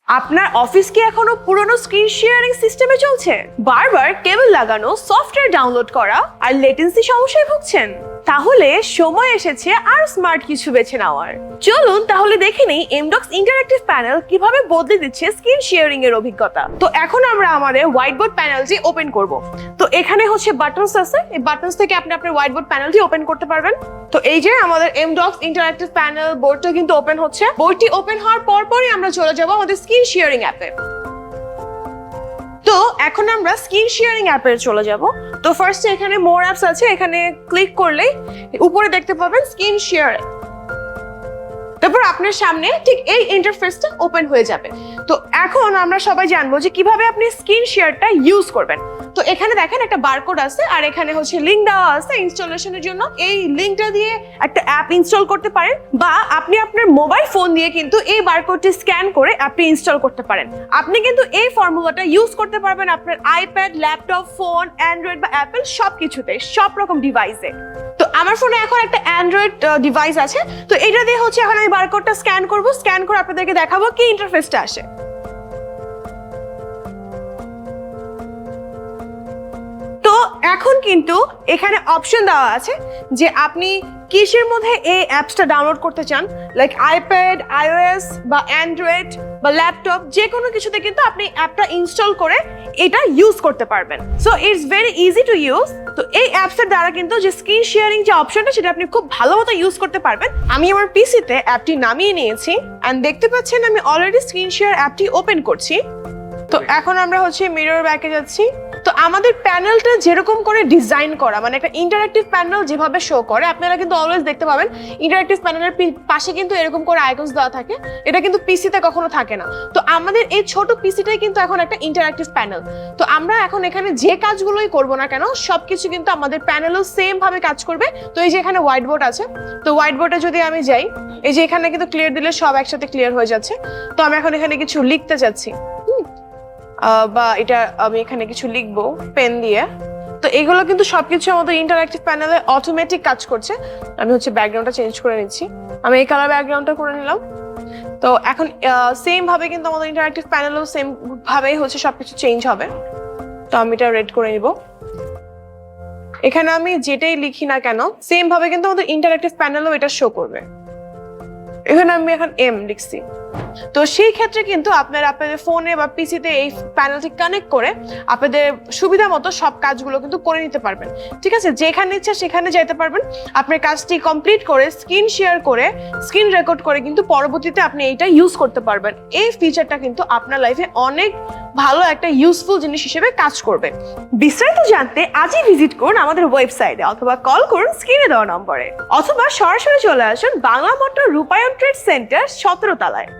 আপনার অফিস কি এখনো পুরনো স্ক্রিন শেয়ারিং সিস্টেমে চলছে? বারবার কেবল লাগানো, সফটওয়্যার ডাউনলোড করা আর লেটেন্সি সমস্যায় ভুগছেন? তাহলে সময় এসেছে আর স্মার্ট কিছু বেছে নেওয়ার। চলুন তাহলে দেখে নেই এমডক্স ইন্টারঅ্যাক্টিভ প্যানেল কিভাবে বদলে দিচ্ছে স্ক্রিন শেয়ারিং এর অভিজ্ঞতা। তো এখন আমরা আমাদের হোয়াইট বোর্ড প্যানেলটি ওপেন করব। তো এখানে হচ্ছে বাটনস আছে, এই বাটনস থেকে আপনি আপনার হোয়াইট বোর্ড প্যানেলটি ওপেন করতে পারবেন। তো এই যে আমাদের এমডক্স ইন্টারঅ্যাক্টিভ প্যানেল বোর্ডটা কিন্তু ওপেন হচ্ছে। বোর্ডটি ওপেন হওয়ার পরই আমরা চলে যাব আমাদের স্ক্রিন শেয়ারিং অ্যাপে। তো এখন আমরা স্ক্রিন শেয়ারিং অ্যাপে চলে যাব। তো ফার্স্টে এখানে মোর অ্যাপস আছে, এখানে ক্লিক করলেই উপরে দেখতে পাবেন স্ক্রিন শেয়ারিং। তারপর আপনার সামনে ঠিক এই ইন্টারফেসটা ওপেন হয়ে যাবে। তো এখন আমরা সবাই জানবো যে কিভাবে আপনি স্ক্রিন শেয়ারটা ইউজ করবেন। তো এখানে দেখেন একটা বারকোড আছে আর এখানে হচ্ছে লিংক দেওয়া আছে ইনস্টলেশনের জন্য। এই লিংকটা দিয়ে একটা অ্যাপ ইনস্টল করতে পারেন বা আপনি আপনার মোবাইল ফোন দিয়ে কিন্তু এই বারকোডটি স্ক্যান করে অ্যাপটি ইনস্টল করতে পারেন। আপনি কিন্তু এই ফর্মুলাটা ইউজ করতে পারবেন আপনার আইপ্যাড, ল্যাপটপ, ফোন, অ্যান্ড্রয়েড বা অ্যাপেল সবকিছুতে, সব রকম ডিভাইসে। তো আমার ফোনে এখন একটা অ্যান্ড্রয়েড ডিভাইস আছে, তো এটা দিয়ে হচ্ছে এখন আমি বারকোডটা স্ক্যান করব। স্ক্যান করে আপনাদেরকে দেখাবো কি ইন্টারফেসটা আসে। তো এখন কিন্তু এখানে অপশন দেওয়া আছে যে আপনি কিসের মধ্যে এই অ্যাপসটা ডাউনলোড করতে চান, লাইক আইপ্যাড, আইওএস বা অ্যান্ড্রয়েড বা ল্যাপটপ, যে কোনো কিছুতে কিন্তু আপনি অ্যাপটা ইনস্টল করে এটা ইউজ করতে পারবেন। So it's very easy to use. তো এই অ্যাপসের দ্বারা কিন্তু যে স্ক্রিন শেয়ারিং যে অপশনটা সেটা আপনি খুব ভালো মতো ইউজ করতে পারবেন। আমি আমার পিসিতে অ্যাপটি নামিয়ে নিয়েছি এন্ড দেখতে পাচ্ছেন আমি অলরেডি স্ক্রিন শেয়ার অ্যাপটি ওপেন করছি। তো এখন আমরা হচ্ছে মিরর ব্যাকে যাচ্ছি। তো আমাদের প্যানেলটা যেরকম করে ডিজাইন করা, মানে একটা ইন্টারঅ্যাক্টিভ প্যানেল যেভাবে শো করে, আপনারা কিন্তু অলওয়েজ দেখতে পাবেন ইন্টারঅ্যাক্টিভ প্যানেলের পাশে কিন্তু এরকম করে আইকনস দেওয়া থাকে। এটা কিন্তু পিসিতে কখনো থাকে না। তো আমাদের এই ছোট পিসিটাই কিন্তু এখন একটা ইন্টারঅ্যাক্টিভ প্যানেল। তো আমরা এখন এখানে যে কাজগুলোই করব না কেন সবকিছু কিন্তু আমাদের প্যানেলও সেম ভাবে কাজ করবে। তো এই যে এখানে হোয়াইট বোর্ড আছে, তো হোয়াইট বোর্ডে যদি আমি যাই, এই যে এখানে কিন্তু ক্লিয়ার দিলে সব একসাথে ক্লিয়ার হয়ে যাচ্ছে। তো আমি এখন এখানে কিছু লিখতে চাচ্ছি বা এটা আমি এখানে কিছু লিখবো পেন দিয়ে। তো এগুলো কিন্তু সবকিছু আমাদের ইন্টারঅ্যাক্টিভ প্যানেলে অটোমেটিক কাজ করছে। আমি হচ্ছে ব্যাকগ্রাউন্ডটা চেঞ্জ করে নিচ্ছি, আমি এই কালার ব্যাকগ্রাউন্ডটা করে নিলাম। তো এখন সেম ভাবে কিন্তু আমাদের ইন্টারঅ্যাক্টিভ প্যানেলও সেম ভাবেই হচ্ছে সবকিছু চেঞ্জ হবে। তো আমি এটা রেড করে নিব। এখানে আমি যেটাই লিখি না কেন সেম ভাবে কিন্তু আমাদের ইন্টারঅ্যাক্টিভ প্যানেলও এটা শো করবে। এখানে আমি এখন এম লিখছি। তো সেই ক্ষেত্রে কিন্তু আপনারা আপনাদের ফোনে বা পিসিতে এই প্যানেলটি কানেক্ট করে আপনাদের সুবিধা মতো সব কাজগুলো কিন্তু করে নিতে পারবেন। ঠিক আছে, যেখানে ইচ্ছা সেখানে যেতে পারবেন। আপনার কাজটি কমপ্লিট করে স্ক্রিন শেয়ার করে, স্ক্রিন রেকর্ড করে কিন্তু পরবর্তীতে আপনি এইটা ইউজ করতে পারবেন। এই ফিচারটা কিন্তু আপনার লাইফে অনেক ভালো একটা ইউজফুল জিনিস হিসেবে কাজ করবে। বিস্তারিত জানতে আজই ভিজিট করুন আমাদের ওয়েবসাইটে অথবা কল করুন স্ক্রিনে দেওয়া নম্বরে, অথবা সরাসরি চলে আসুন বাংলা মোটর রূপায়ণ ট্রেড সেন্টার 17 তলায়।